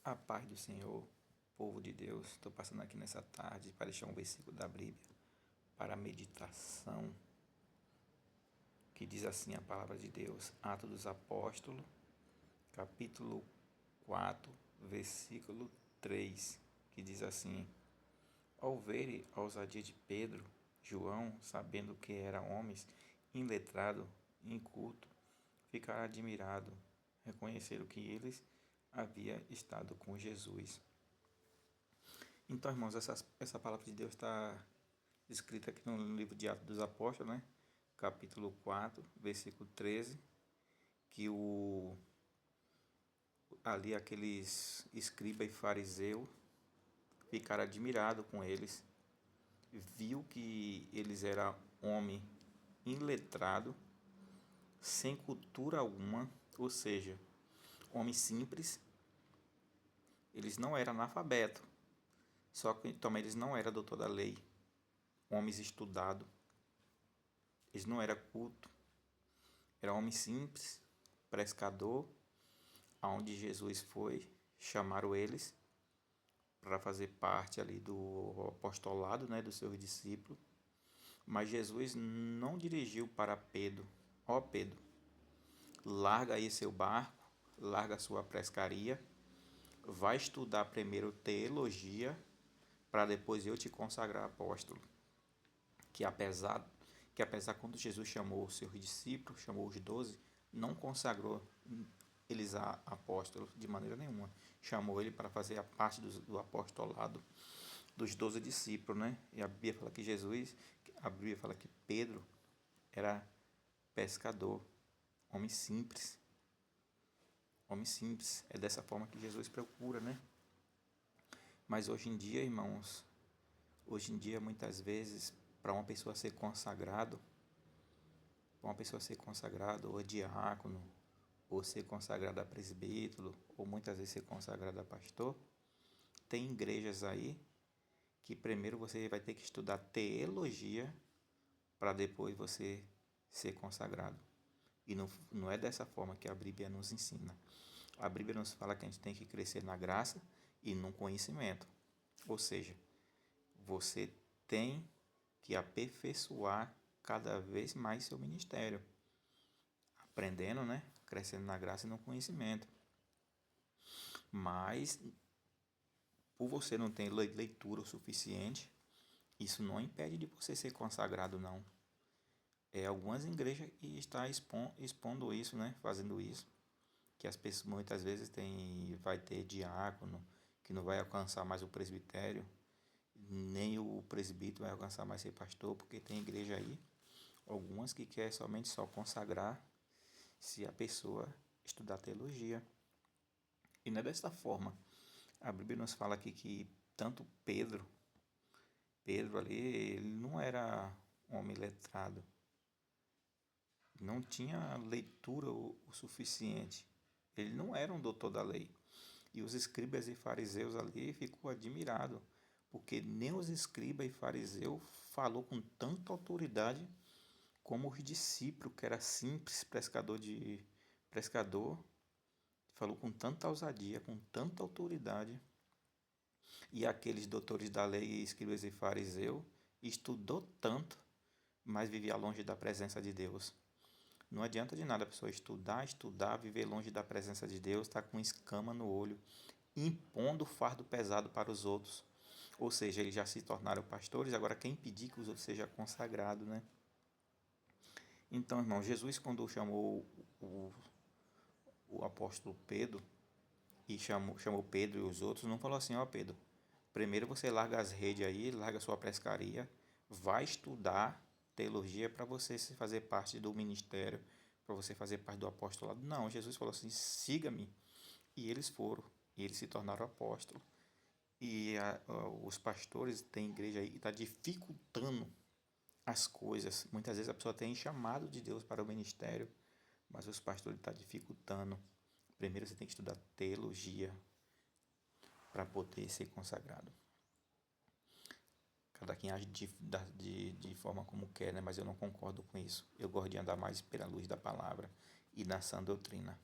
A paz do Senhor, povo de Deus, estou passando aqui nessa tarde para deixar um versículo da Bíblia para a meditação, que diz assim a palavra de Deus, Atos dos Apóstolos, capítulo 4, versículo 3, que diz assim: Ao verem a ousadia de Pedro, João, sabendo que eram homens iletrados, incultos, ficaram admirados, reconheceram que eles havia estado com Jesus. Então, irmãos, essa palavra de Deus está escrita aqui no livro de Atos dos Apóstolos, né? Capítulo 4, versículo 13, que ali aqueles escribas e fariseus ficaram admirados com eles, viu que eles eram homem iletrado, sem cultura alguma, ou seja, homem simples. Eles não eram analfabetos, só que também eles não eram doutor da lei, homens estudados, eles não eram cultos, eram homens simples, pescador, aonde Jesus foi, chamaram eles para fazer parte ali do apostolado, né, dos seus discípulos, mas Jesus não dirigiu para Pedro: ó Pedro, larga aí seu barco, larga sua pescaria, vai estudar primeiro teologia, para depois eu te consagrar apóstolo. Que apesar quando Jesus chamou os seus discípulos, chamou os 12, não consagrou eles a apóstolos de maneira nenhuma. Chamou ele para fazer a parte do apostolado dos 12 discípulos, né? E a Bíblia fala que Pedro era pescador, homem simples. Homem simples. É dessa forma que Jesus procura, né? Mas hoje em dia, irmãos, muitas vezes, para uma pessoa ser consagrado, ou diácono, ou ser consagrado a presbítero, ou muitas vezes ser consagrado a pastor, tem igrejas aí que primeiro você vai ter que estudar teologia para depois você ser consagrado. E não é dessa forma que a Bíblia nos ensina. A Bíblia nos fala que a gente tem que crescer na graça e no conhecimento. Ou seja, você tem que aperfeiçoar cada vez mais seu ministério, aprendendo, né? Crescendo na graça e no conhecimento. Mas, por você não ter leitura o suficiente, isso não impede de você ser consagrado, não. Algumas igrejas que estão expondo isso, né? Fazendo isso. Que as pessoas muitas vezes vai ter diácono, que não vai alcançar mais o presbitério, nem o presbítero vai alcançar mais ser pastor, porque tem igreja aí, algumas que quer somente só consagrar se a pessoa estudar teologia. E não é dessa forma. A Bíblia nos fala aqui que tanto Pedro ali, ele não era um homem letrado, não tinha leitura o suficiente, ele não era um doutor da lei. E os escribas e fariseus ali ficou admirado, porque nem os escribas e fariseus falou com tanta autoridade como os discípulos, que era simples pescador, falou com tanta ousadia, com tanta autoridade. E aqueles doutores da lei, escribas e fariseus, estudou tanto, mas vivia longe da presença de Deus. Não adianta de nada a pessoa estudar, viver longe da presença de Deus, estar com escama no olho, impondo fardo pesado para os outros. Ou seja, eles já se tornaram pastores, agora quem impedir que os outros sejam consagrados, né? Então, irmão, Jesus quando chamou o apóstolo Pedro, e chamou Pedro e os outros, não falou assim: ó Pedro, primeiro você larga as redes aí, larga a sua pescaria, vai estudar teologia para você fazer parte do ministério, para você fazer parte do apostolado. Não, Jesus falou assim: siga-me. E eles foram, e eles se tornaram apóstolos. E os pastores têm igreja aí que está dificultando as coisas. Muitas vezes a pessoa tem chamado de Deus para o ministério, mas os pastores estão dificultando. Primeiro você tem que estudar teologia para poder ser consagrado. Cada quem age de forma como quer, né? Mas eu não concordo com isso. Eu gosto de andar mais pela luz da palavra e na sã doutrina.